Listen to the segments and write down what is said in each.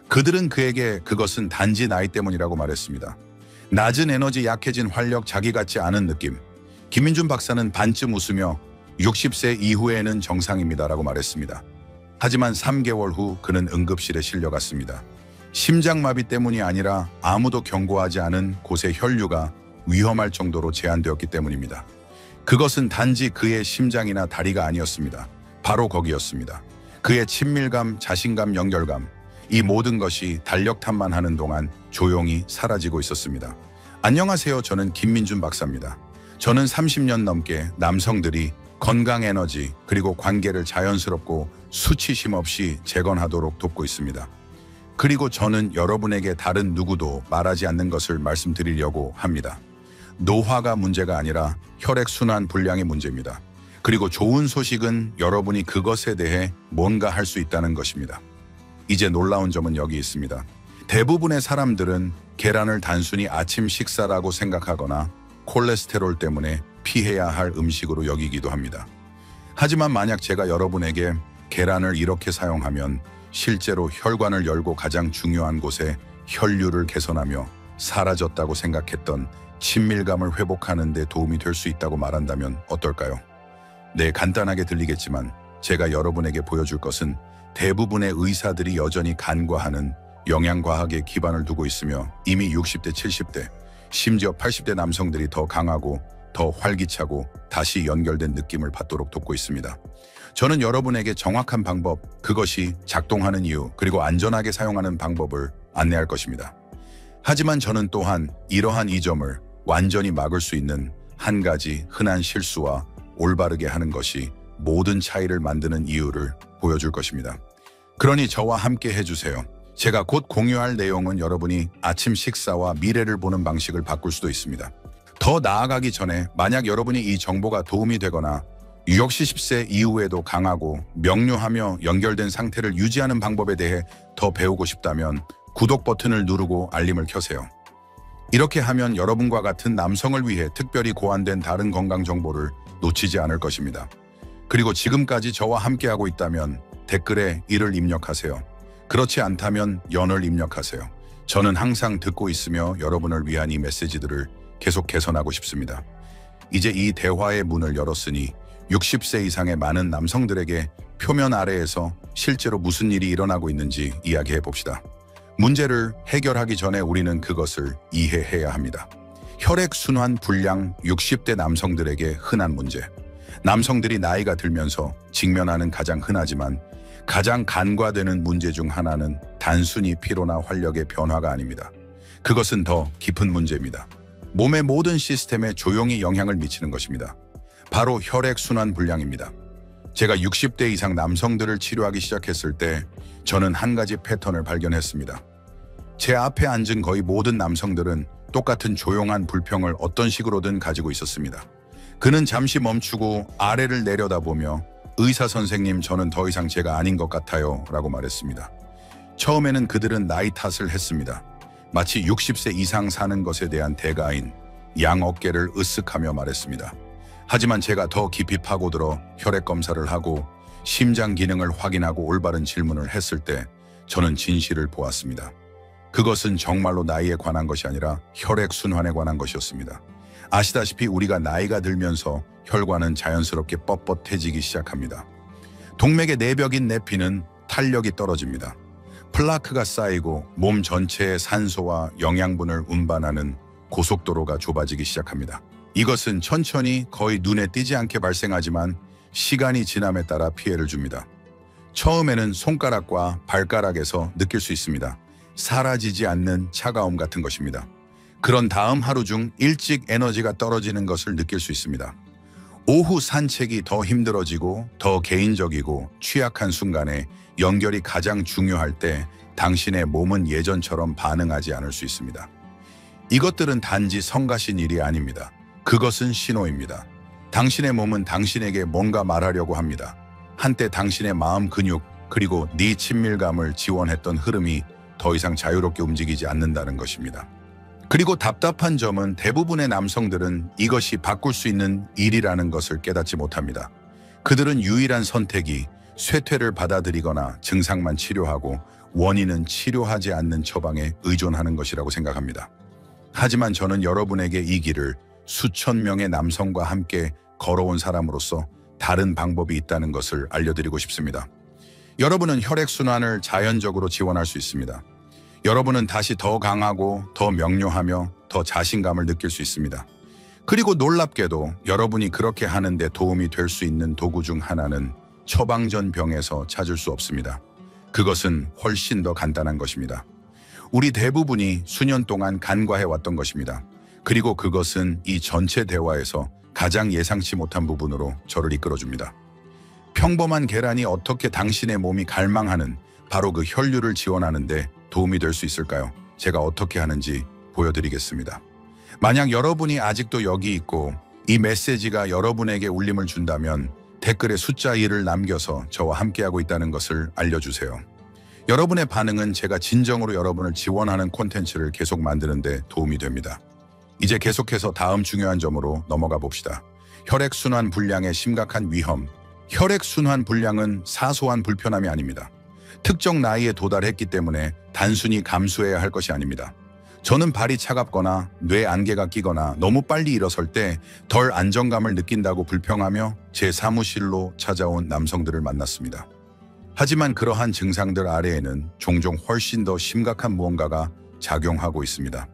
그들은 그에게 그것은 단지 나이 때문이라고 말했습니다. 낮은 에너지, 약해진 활력, 자기 같지 않은 느낌. 김민준 박사는 반쯤 웃으며 60세 이후에는 정상입니다라고 말했습니다. 하지만 3개월 후 그는 응급실에 실려갔습니다. 심장마비 때문이 아니라 아무도 경고하지 않은 곳의 혈류가 위험할 정도로 제한되었기 때문입니다. 그것은 단지 그의 심장이나 다리가 아니었습니다. 바로 거기였습니다. 그의 친밀감, 자신감, 연결감, 이 모든 것이 달력탑만 하는 동안 조용히 사라지고 있었습니다. 안녕하세요. 저는 김민준 박사입니다. 저는 30년 넘게 남성들이 건강 에너지 그리고 관계를 자연스럽고 수치심 없이 재건하도록 돕고 있습니다. 그리고 저는 여러분에게 다른 누구도 말하지 않는 것을 말씀드리려고 합니다. 노화가 문제가 아니라 혈액순환 불량의 문제입니다. 그리고 좋은 소식은 여러분이 그것에 대해 뭔가 할 수 있다는 것입니다. 이제 놀라운 점은 여기 있습니다. 대부분의 사람들은 계란을 단순히 아침 식사라고 생각하거나 콜레스테롤 때문에 피해야 할 음식으로 여기기도 합니다. 하지만 만약 제가 여러분에게 계란을 이렇게 사용하면 실제로 혈관을 열고 가장 중요한 곳에 혈류를 개선하며 사라졌다고 생각했던 친밀감을 회복하는 데 도움이 될 수 있다고 말한다면 어떨까요? 네, 간단하게 들리겠지만 제가 여러분에게 보여줄 것은 대부분의 의사들이 여전히 간과하는 영양과학에 기반을 두고 있으며 이미 60대, 70대, 심지어 80대 남성들이 더 강하고 더 활기차고 다시 연결된 느낌을 받도록 돕고 있습니다. 저는 여러분에게 정확한 방법, 그것이 작동하는 이유, 그리고 안전하게 사용하는 방법을 안내할 것입니다. 하지만 저는 또한 이러한 이 점을 완전히 막을 수 있는 한 가지 흔한 실수와 올바르게 하는 것이 모든 차이를 만드는 이유를 보여줄 것입니다. 그러니 저와 함께 해주세요. 제가 곧 공유할 내용은 여러분이 아침 식사와 미래를 보는 방식을 바꿀 수도 있습니다. 더 나아가기 전에 만약 여러분이 이 정보가 도움이 되거나 60세 이후에도 강하고 명료하며 연결된 상태를 유지하는 방법에 대해 더 배우고 싶다면 구독 버튼을 누르고 알림을 켜세요. 이렇게 하면 여러분과 같은 남성을 위해 특별히 고안된 다른 건강 정보를 놓치지 않을 것입니다. 그리고 지금까지 저와 함께하고 있다면 댓글에 이를 입력하세요. 그렇지 않다면 연을 입력하세요. 저는 항상 듣고 있으며 여러분을 위한 이 메시지들을 계속 개선하고 싶습니다. 이제 이 대화의 문을 열었으니 60세 이상의 많은 남성들에게 표면 아래에서 실제로 무슨 일이 일어나고 있는지 이야기해 봅시다. 문제를 해결하기 전에 우리는 그것을 이해해야 합니다. 혈액순환 불량 60대 남성들에게 흔한 문제. 남성들이 나이가 들면서 직면하는 가장 흔하지만 가장 간과되는 문제 중 하나는 단순히 피로나 활력의 변화가 아닙니다. 그것은 더 깊은 문제입니다. 몸의 모든 시스템에 조용히 영향을 미치는 것입니다. 바로 혈액순환 불량입니다. 제가 60대 이상 남성들을 치료하기 시작했을 때 저는 한 가지 패턴을 발견했습니다. 제 앞에 앉은 거의 모든 남성들은 똑같은 조용한 불평을 어떤 식으로든 가지고 있었습니다. 그는 잠시 멈추고 아래를 내려다보며 의사 선생님, 저는 더 이상 제가 아닌 것 같아요 라고 말했습니다. 처음에는 그들은 나이 탓을 했습니다. 마치 60세 이상 사는 것에 대한 대가인 양 어깨를 으쓱하며 말했습니다. 하지만 제가 더 깊이 파고들어 혈액 검사를 하고 심장 기능을 확인하고 올바른 질문을 했을 때 저는 진실을 보았습니다. 그것은 정말로 나이에 관한 것이 아니라 혈액순환에 관한 것이었습니다. 아시다시피 우리가 나이가 들면서 혈관은 자연스럽게 뻣뻣해지기 시작합니다. 동맥의 내벽인 내피는 탄력이 떨어집니다. 플라크가 쌓이고 몸 전체의 산소와 영양분을 운반하는 고속도로가 좁아지기 시작합니다. 이것은 천천히 거의 눈에 띄지 않게 발생하지만 시간이 지남에 따라 피해를 줍니다. 처음에는 손가락과 발가락에서 느낄 수 있습니다. 사라지지 않는 차가움 같은 것입니다. 그런 다음 하루 중 일찍 에너지가 떨어지는 것을 느낄 수 있습니다. 오후 산책이 더 힘들어지고 더 개인적이고 취약한 순간에 연결이 가장 중요할 때 당신의 몸은 예전처럼 반응하지 않을 수 있습니다. 이것들은 단지 성가신 일이 아닙니다. 그것은 신호입니다. 당신의 몸은 당신에게 뭔가 말하려고 합니다. 한때 당신의 마음 근육 그리고 네 친밀감을 지원했던 흐름이 더 이상 자유롭게 움직이지 않는다는 것입니다. 그리고 답답한 점은 대부분의 남성들은 이것이 바꿀 수 있는 일이라는 것을 깨닫지 못합니다. 그들은 유일한 선택이 쇠퇴를 받아들이거나 증상만 치료하고 원인은 치료하지 않는 처방에 의존하는 것이라고 생각합니다. 하지만 저는 여러분에게 이 길을 수천 명의 남성과 함께 걸어온 사람으로서 다른 방법이 있다는 것을 알려드리고 싶습니다. 여러분은 혈액순환을 자연적으로 지원할 수 있습니다. 여러분은 다시 더 강하고 더 명료하며 더 자신감을 느낄 수 있습니다. 그리고 놀랍게도 여러분이 그렇게 하는데 도움이 될 수 있는 도구 중 하나는 처방전 병에서 찾을 수 없습니다. 그것은 훨씬 더 간단한 것입니다. 우리 대부분이 수년 동안 간과해왔던 것입니다. 그리고 그것은 이 전체 대화에서 가장 예상치 못한 부분으로 저를 이끌어줍니다. 평범한 계란이 어떻게 당신의 몸이 갈망하는 바로 그 혈류를 지원하는데 도움이 될 수 있을까요? 제가 어떻게 하는지 보여드리겠습니다. 만약 여러분이 아직도 여기 있고 이 메시지가 여러분에게 울림을 준다면 댓글에 숫자 1을 남겨서 저와 함께하고 있다는 것을 알려주세요. 여러분의 반응은 제가 진정으로 여러분을 지원하는 콘텐츠를 계속 만드는 데 도움이 됩니다. 이제 계속해서 다음 중요한 점으로 넘어가 봅시다. 혈액순환 불량의 심각한 위험. 혈액순환 불량은 사소한 불편함이 아닙니다. 특정 나이에 도달했기 때문에 단순히 감수해야 할 것이 아닙니다. 저는 발이 차갑거나 뇌 안개가 끼거나 너무 빨리 일어설 때 덜 안정감을 느낀다고 불평하며 제 사무실로 찾아온 남성들을 만났습니다. 하지만 그러한 증상들 아래에는 종종 훨씬 더 심각한 무언가가 작용하고 있습니다.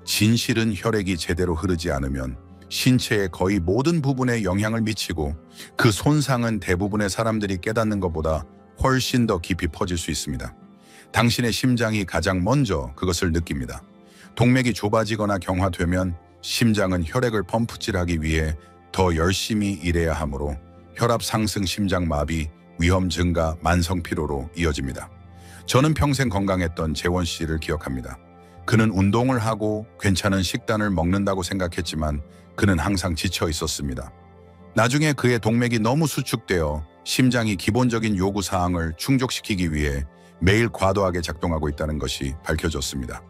진실은 혈액이 제대로 흐르지 않으면 신체의 거의 모든 부분에 영향을 미치고 그 손상은 대부분의 사람들이 깨닫는 것보다 훨씬 더 깊이 퍼질 수 있습니다. 당신의 심장이 가장 먼저 그것을 느낍니다. 동맥이 좁아지거나 경화되면 심장은 혈액을 펌프질하기 위해 더 열심히 일해야 하므로 혈압 상승, 심장 마비, 위험 증가, 만성 피로로 이어집니다. 저는 평생 건강했던 재원 씨를 기억합니다. 그는 운동을 하고 괜찮은 식단을 먹는다고 생각했지만 그는 항상 지쳐 있었습니다. 나중에 그의 동맥이 너무 수축되어 심장이 기본적인 요구사항을 충족시키기 위해 매일 과도하게 작동하고 있다는 것이 밝혀졌습니다.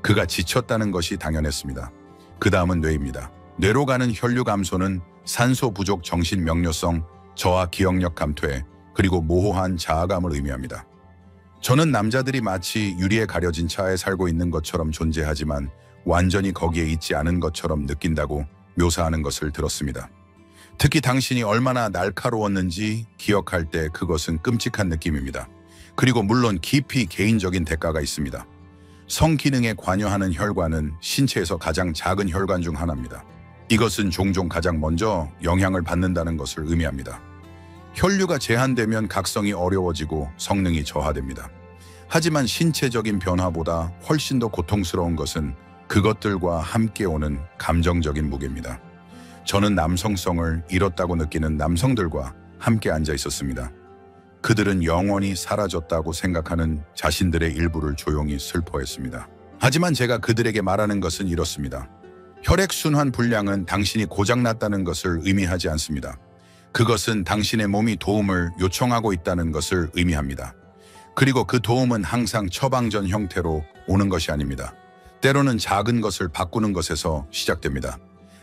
그가 지쳤다는 것이 당연했습니다. 그 다음은 뇌입니다. 뇌로 가는 혈류 감소는 산소 부족, 정신 명료성, 저하 기억력 감퇴, 그리고 모호한 자아감을 의미합니다. 저는 남자들이 마치 유리에 가려진 차에 살고 있는 것처럼 존재하지만 완전히 거기에 있지 않은 것처럼 느낀다고 묘사하는 것을 들었습니다. 특히 당신이 얼마나 날카로웠는지 기억할 때 그것은 끔찍한 느낌입니다. 그리고 물론 깊이 개인적인 대가가 있습니다. 성기능에 관여하는 혈관은 신체에서 가장 작은 혈관 중 하나입니다. 이것은 종종 가장 먼저 영향을 받는다는 것을 의미합니다. 혈류가 제한되면 각성이 어려워지고 성능이 저하됩니다. 하지만 신체적인 변화보다 훨씬 더 고통스러운 것은 그것들과 함께 오는 감정적인 무게입니다. 저는 남성성을 잃었다고 느끼는 남성들과 함께 앉아 있었습니다. 그들은 영원히 사라졌다고 생각하는 자신들의 일부를 조용히 슬퍼했습니다. 하지만 제가 그들에게 말하는 것은 이렇습니다. 혈액순환 불량은 당신이 고장났다는 것을 의미하지 않습니다. 그것은 당신의 몸이 도움을 요청하고 있다는 것을 의미합니다. 그리고 그 도움은 항상 처방전 형태로 오는 것이 아닙니다. 때로는 작은 것을 바꾸는 것에서 시작됩니다.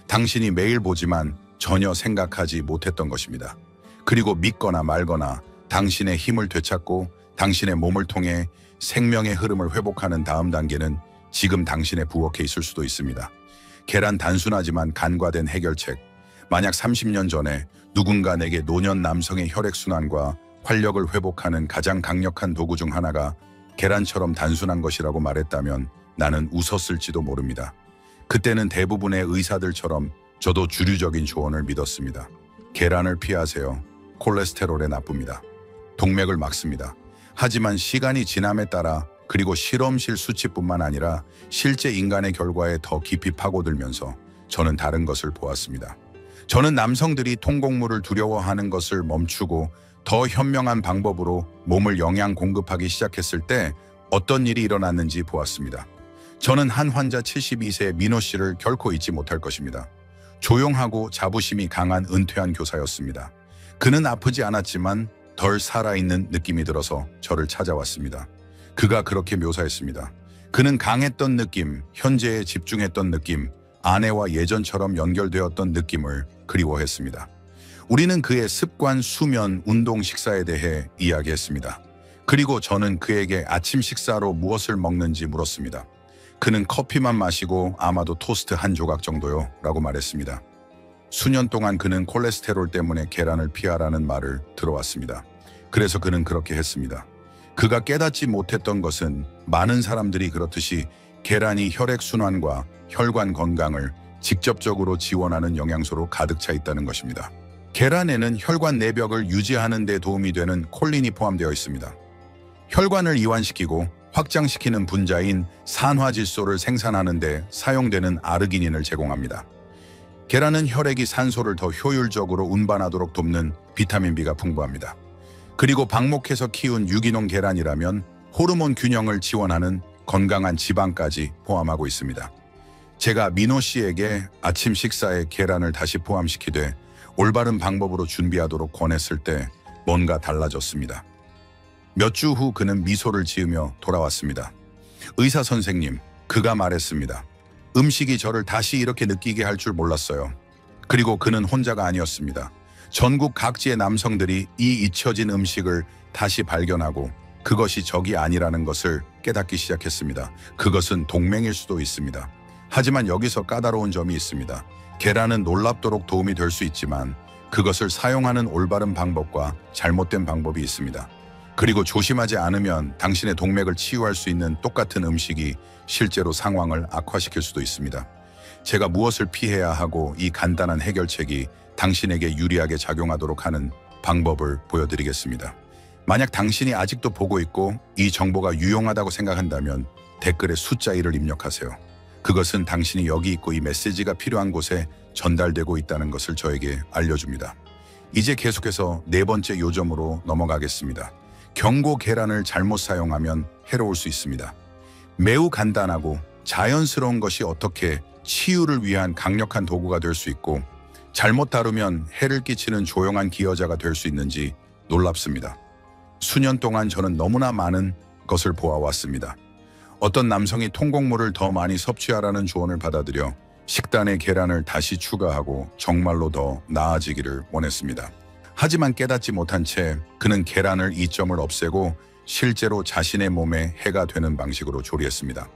당신이 매일 보지만 전혀 생각하지 못했던 것입니다. 그리고 믿거나 말거나 당신의 힘을 되찾고 당신의 몸을 통해 생명의 흐름을 회복하는 다음 단계는 지금 당신의 부엌에 있을 수도 있습니다. 계란 단순하지만 간과된 해결책. 만약 30년 전에 누군가 내게 노년 남성의 혈액순환과 활력을 회복하는 가장 강력한 도구 중 하나가 계란처럼 단순한 것이라고 말했다면 나는 웃었을지도 모릅니다. 그때는 대부분의 의사들처럼 저도 주류적인 조언을 믿었습니다. 계란을 피하세요. 콜레스테롤에 나쁩니다. 동맥을 막습니다. 하지만 시간이 지남에 따라 그리고 실험실 수치뿐만 아니라 실제 인간의 결과에 더 깊이 파고들면서 저는 다른 것을 보았습니다. 저는 남성들이 통곡물을 두려워하는 것을 멈추고 더 현명한 방법으로 몸을 영양 공급하기 시작했을 때 어떤 일이 일어났는지 보았습니다. 저는 한 환자 72세 민호 씨를 결코 잊지 못할 것입니다. 조용하고 자부심이 강한 은퇴한 교사였습니다. 그는 아프지 않았지만 덜 살아있는 느낌이 들어서 저를 찾아왔습니다. 그가 그렇게 묘사했습니다. 그는 강했던 느낌, 현재에 집중했던 느낌, 아내와 예전처럼 연결되었던 느낌을 그리워했습니다. 우리는 그의 습관, 수면, 운동, 식사에 대해 이야기했습니다. 그리고 저는 그에게 아침 식사로 무엇을 먹는지 물었습니다. 그는 커피만 마시고 아마도 토스트 한 조각 정도요 라고 말했습니다. 수년 동안 그는 콜레스테롤 때문에 계란을 피하라는 말을 들어왔습니다. 그래서 그는 그렇게 했습니다. 그가 깨닫지 못했던 것은 많은 사람들이 그렇듯이 계란이 혈액순환과 혈관 건강을 직접적으로 지원하는 영양소로 가득 차 있다는 것입니다. 계란에는 혈관 내벽을 유지하는 데 도움이 되는 콜린이 포함되어 있습니다. 혈관을 이완시키고 확장시키는 분자인 산화질소를 생산하는 데 사용되는 아르기닌을 제공합니다. 계란은 혈액이 산소를 더 효율적으로 운반하도록 돕는 비타민 B가 풍부합니다. 그리고 방목해서 키운 유기농 계란이라면 호르몬 균형을 지원하는 건강한 지방까지 포함하고 있습니다. 제가 민호 씨에게 아침 식사에 계란을 다시 포함시키되 올바른 방법으로 준비하도록 권했을 때 뭔가 달라졌습니다. 몇 주 후 그는 미소를 지으며 돌아왔습니다. 의사 선생님, 그가 말했습니다. 음식이 저를 다시 이렇게 느끼게 할 줄 몰랐어요. 그리고 그는 혼자가 아니었습니다. 전국 각지의 남성들이 이 잊혀진 음식을 다시 발견하고 그것이 적이 아니라는 것을 깨닫기 시작했습니다. 그것은 동맹일 수도 있습니다. 하지만 여기서 까다로운 점이 있습니다. 계란은 놀랍도록 도움이 될 수 있지만 그것을 사용하는 올바른 방법과 잘못된 방법이 있습니다. 그리고 조심하지 않으면 당신의 동맥을 치유할 수 있는 똑같은 음식이 실제로 상황을 악화시킬 수도 있습니다. 제가 무엇을 피해야 하고 이 간단한 해결책이 당신에게 유리하게 작용하도록 하는 방법을 보여드리겠습니다. 만약 당신이 아직도 보고 있고 이 정보가 유용하다고 생각한다면 댓글에 숫자 1을 입력하세요. 그것은 당신이 여기 있고 이 메시지가 필요한 곳에 전달되고 있다는 것을 저에게 알려줍니다. 이제 계속해서 네 번째 요점으로 넘어가겠습니다. 경고 계란을 잘못 사용하면 해로울 수 있습니다. 매우 간단하고 자연스러운 것이 어떻게 치유를 위한 강력한 도구가 될 수 있고 잘못 다루면 해를 끼치는 조용한 기여자가 될 수 있는지 놀랍습니다. 수년 동안 저는 너무나 많은 것을 보아왔습니다. 어떤 남성이 통곡물을 더 많이 섭취하라는 조언을 받아들여 식단에 계란을 다시 추가하고 정말로 더 나아지기를 원했습니다. 하지만 깨닫지 못한 채 그는 계란을 이점을 없애고 실제로 자신의 몸에 해가 되는 방식으로 조리했습니다.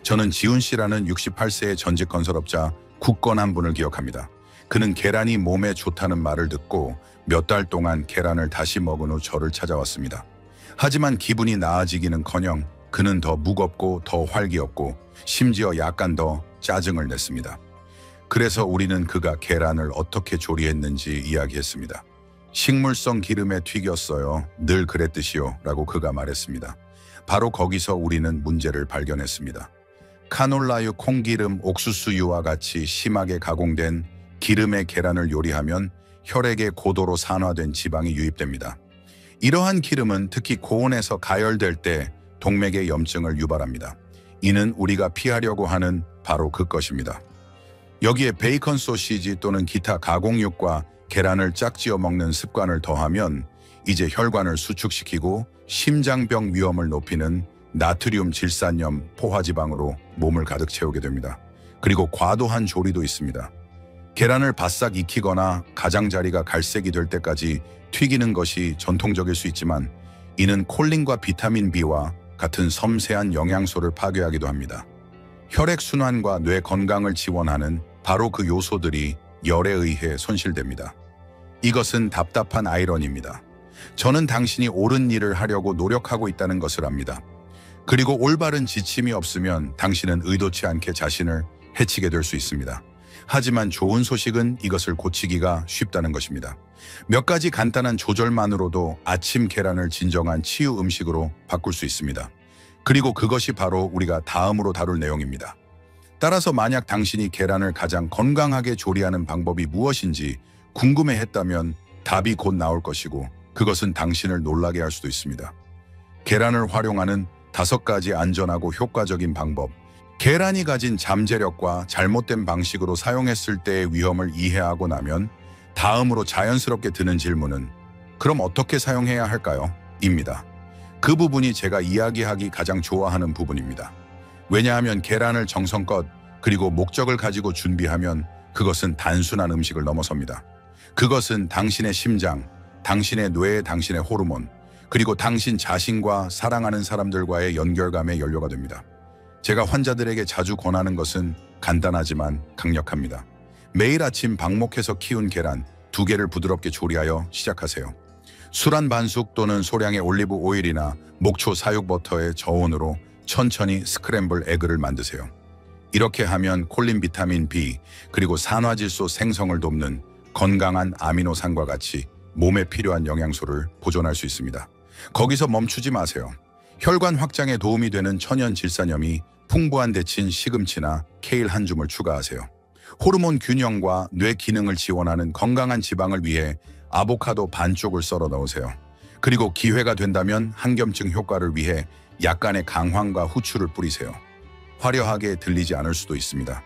저는 지훈 씨라는 68세의 전직 건설업자 국건 한 분을 기억합니다. 그는 계란이 몸에 좋다는 말을 듣고 몇 달 동안 계란을 다시 먹은 후 저를 찾아왔습니다. 하지만 기분이 나아지기는커녕 그는 더 무겁고 더 활기없고 심지어 약간 더 짜증을 냈습니다. 그래서 우리는 그가 계란을 어떻게 조리했는지 이야기했습니다. 식물성 기름에 튀겼어요. 늘 그랬듯이요. 라고 그가 말했습니다. 바로 거기서 우리는 문제를 발견했습니다. 카놀라유, 콩기름, 옥수수유와 같이 심하게 가공된 기름의 계란을 요리하면 혈액에 고도로 산화된 지방이 유입됩니다. 이러한 기름은 특히 고온에서 가열될 때 동맥의 염증을 유발합니다. 이는 우리가 피하려고 하는 바로 그것입니다. 여기에 베이컨 소시지 또는 기타 가공육과 계란을 짝지어 먹는 습관을 더하면 이제 혈관을 수축시키고 심장병 위험을 높이는 나트륨 질산염 포화지방으로 몸을 가득 채우게 됩니다. 그리고 과도한 조리도 있습니다. 계란을 바싹 익히거나 가장자리가 갈색이 될 때까지 튀기는 것이 전통적일 수 있지만 이는 콜린과 비타민 B와 같은 섬세한 영양소를 파괴하기도 합니다. 혈액순환과 뇌 건강을 지원하는 바로 그 요소들이 열에 의해 손실됩니다. 이것은 답답한 아이러니입니다. 저는 당신이 옳은 일을 하려고 노력하고 있다는 것을 압니다. 그리고 올바른 지침이 없으면 당신은 의도치 않게 자신을 해치게 될 수 있습니다. 하지만 좋은 소식은 이것을 고치기가 쉽다는 것입니다. 몇 가지 간단한 조절만으로도 아침 계란을 진정한 치유 음식으로 바꿀 수 있습니다. 그리고 그것이 바로 우리가 다음으로 다룰 내용입니다. 따라서 만약 당신이 계란을 가장 건강하게 조리하는 방법이 무엇인지 궁금해했다면 답이 곧 나올 것이고 그것은 당신을 놀라게 할 수도 있습니다. 계란을 활용하는 5가지 안전하고 효과적인 방법. 계란이 가진 잠재력과 잘못된 방식으로 사용했을 때의 위험을 이해하고 나면 다음으로 자연스럽게 드는 질문은 그럼 어떻게 사용해야 할까요? 입니다. 그 부분이 제가 이야기하기 가장 좋아하는 부분입니다. 왜냐하면 계란을 정성껏 그리고 목적을 가지고 준비하면 그것은 단순한 음식을 넘어섭니다. 그것은 당신의 심장, 당신의 뇌, 당신의 호르몬, 그리고 당신 자신과 사랑하는 사람들과의 연결감에 연료가 됩니다. 제가 환자들에게 자주 권하는 것은 간단하지만 강력합니다. 매일 아침 방목해서 키운 계란 2개를 부드럽게 조리하여 시작하세요. 술 한 반숙 또는 소량의 올리브 오일이나 목초 사육 버터의 저온으로 천천히 스크램블 에그를 만드세요. 이렇게 하면 콜린 비타민 B 그리고 산화질소 생성을 돕는 건강한 아미노산과 같이 몸에 필요한 영양소를 보존할 수 있습니다. 거기서 멈추지 마세요. 혈관 확장에 도움이 되는 천연 질산염이 풍부한 데친 시금치나 케일 한 줌을 추가하세요. 호르몬 균형과 뇌 기능을 지원하는 건강한 지방을 위해 아보카도 반쪽을 썰어 넣으세요. 그리고 기회가 된다면 항염증 효과를 위해 약간의 강황과 후추를 뿌리세요. 화려하게 들리지 않을 수도 있습니다.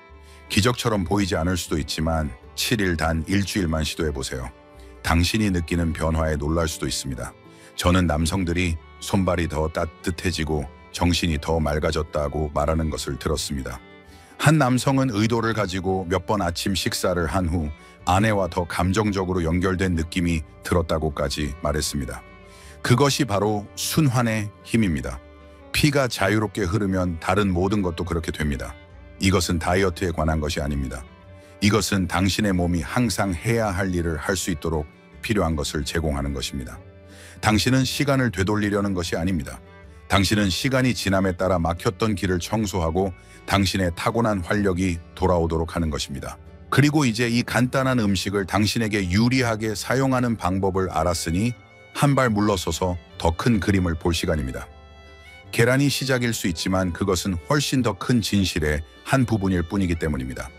기적처럼 보이지 않을 수도 있지만 7일 단 일주일만 시도해보세요. 당신이 느끼는 변화에 놀랄 수도 있습니다. 저는 남성들이 손발이 더 따뜻해지고 정신이 더 맑아졌다고 말하는 것을 들었습니다. 한 남성은 의도를 가지고 몇 번 아침 식사를 한 후 아내와 더 감정적으로 연결된 느낌이 들었다고까지 말했습니다. 그것이 바로 순환의 힘입니다. 피가 자유롭게 흐르면 다른 모든 것도 그렇게 됩니다. 이것은 다이어트에 관한 것이 아닙니다. 이것은 당신의 몸이 항상 해야 할 일을 할 수 있도록 필요한 것을 제공하는 것입니다. 당신은 시간을 되돌리려는 것이 아닙니다. 당신은 시간이 지남에 따라 막혔던 길을 청소하고 당신의 타고난 활력이 돌아오도록 하는 것입니다. 그리고 이제 이 간단한 음식을 당신에게 유리하게 사용하는 방법을 알았으니 한 발 물러서서 더 큰 그림을 볼 시간입니다. 계란이 시작일 수 있지만 그것은 훨씬 더 큰 진실의 한 부분일 뿐이기 때문입니다.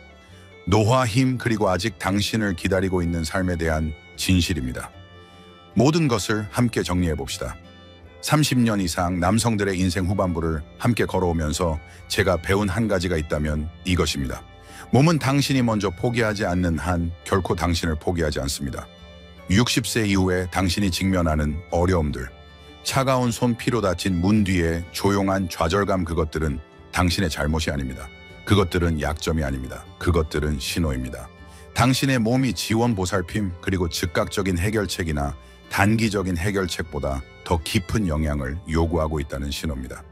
노화, 힘, 그리고 아직 당신을 기다리고 있는 삶에 대한 진실입니다. 모든 것을 함께 정리해 봅시다. 30년 이상 남성들의 인생 후반부를 함께 걸어오면서 제가 배운 한 가지가 있다면 이것입니다. 몸은 당신이 먼저 포기하지 않는 한 결코 당신을 포기하지 않습니다. 60세 이후에 당신이 직면하는 어려움들, 차가운 손 피로 다친 문 뒤에 조용한 좌절감, 그것들은 당신의 잘못이 아닙니다. 그것들은 약점이 아닙니다. 그것들은 신호입니다. 당신의 몸이 지원 보살핌 그리고 즉각적인 해결책이나 단기적인 해결책보다 더 깊은 영향을 요구하고 있다는 신호입니다.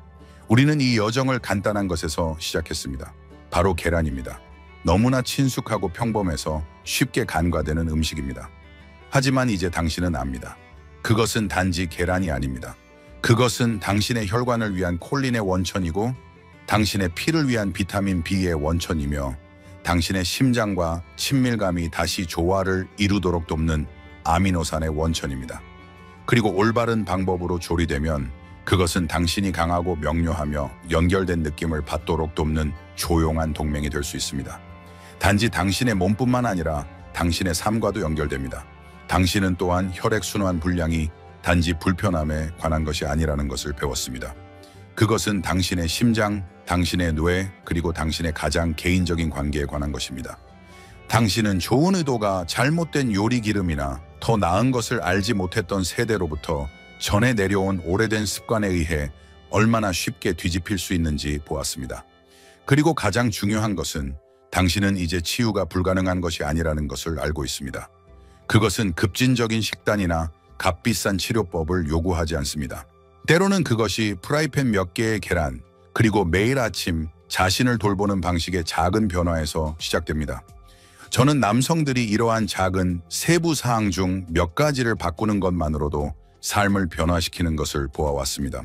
우리는 이 여정을 간단한 것에서 시작했습니다. 바로 계란입니다. 너무나 친숙하고 평범해서 쉽게 간과되는 음식입니다. 하지만 이제 당신은 압니다. 그것은 단지 계란이 아닙니다. 그것은 당신의 혈관을 위한 콜린의 원천이고 당신의 피를 위한 비타민 B의 원천이며 당신의 심장과 친밀감이 다시 조화를 이루도록 돕는 아미노산의 원천입니다. 그리고 올바른 방법으로 조리되면 그것은 당신이 강하고 명료하며 연결된 느낌을 받도록 돕는 조용한 동맹이 될 수 있습니다. 단지 당신의 몸뿐만 아니라 당신의 삶과도 연결됩니다. 당신은 또한 혈액순환 불량이 단지 불편함에 관한 것이 아니라는 것을 배웠습니다. 그것은 당신의 심장, 당신의 뇌, 그리고 당신의 가장 개인적인 관계에 관한 것입니다. 당신은 좋은 의도가 잘못된 요리 기름이나 더 나은 것을 알지 못했던 세대로부터 전해 내려온 오래된 습관에 의해 얼마나 쉽게 뒤집힐 수 있는지 보았습니다. 그리고 가장 중요한 것은 당신은 이제 치유가 불가능한 것이 아니라는 것을 알고 있습니다. 그것은 급진적인 식단이나 값비싼 치료법을 요구하지 않습니다. 때로는 그것이 프라이팬 몇 개의 계란, 그리고 매일 아침 자신을 돌보는 방식의 작은 변화에서 시작됩니다. 저는 남성들이 이러한 작은 세부 사항 중 몇 가지를 바꾸는 것만으로도 삶을 변화시키는 것을 보아왔습니다.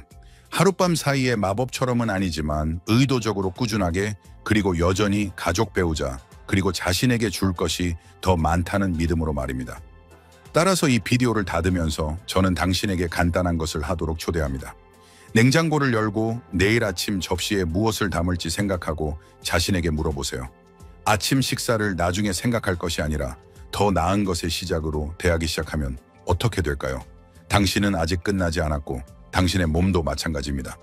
하룻밤 사이에 마법처럼은 아니지만 의도적으로 꾸준하게, 그리고 여전히 가족, 배우자, 그리고 자신에게 줄 것이 더 많다는 믿음으로 말입니다. 따라서 이 비디오를 닫으면서 저는 당신에게 간단한 것을 하도록 초대합니다. 냉장고를 열고 내일 아침 접시에 무엇을 담을지 생각하고 자신에게 물어보세요. 아침 식사를 나중에 생각할 것이 아니라 더 나은 것의 시작으로 대하기 시작하면 어떻게 될까요? 당신은 아직 끝나지 않았고 당신의 몸도 마찬가지입니다.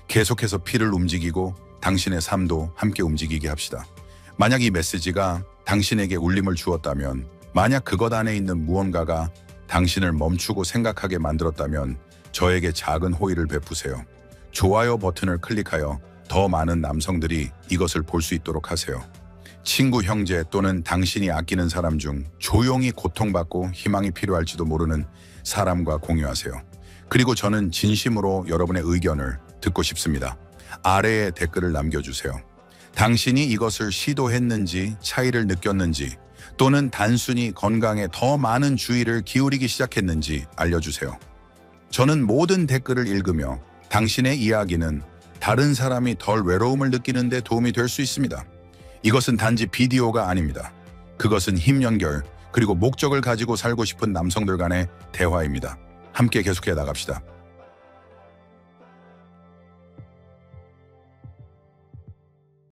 계속해서 피를 움직이고 당신의 삶도 함께 움직이게 합시다. 만약 이 메시지가 당신에게 울림을 주었다면, 만약 그것 안에 있는 무언가가 당신을 멈추고 생각하게 만들었다면 저에게 작은 호의를 베푸세요. 좋아요 버튼을 클릭하여 더 많은 남성들이 이것을 볼 수 있도록 하세요. 친구, 형제 또는 당신이 아끼는 사람 중 조용히 고통받고 희망이 필요할지도 모르는 사람과 공유하세요. 그리고 저는 진심으로 여러분의 의견을 듣고 싶습니다. 아래에 댓글을 남겨주세요. 당신이 이것을 시도했는지, 차이를 느꼈는지, 또는 단순히 건강에 더 많은 주의를 기울이기 시작했는지 알려주세요. 저는 모든 댓글을 읽으며 당신의 이야기는 다른 사람이 덜 외로움을 느끼는 데 도움이 될 수 있습니다. 이것은 단지 비디오가 아닙니다. 그것은 힘 연결, 그리고 목적을 가지고 살고 싶은 남성들 간의 대화입니다. 함께 계속해 나갑시다.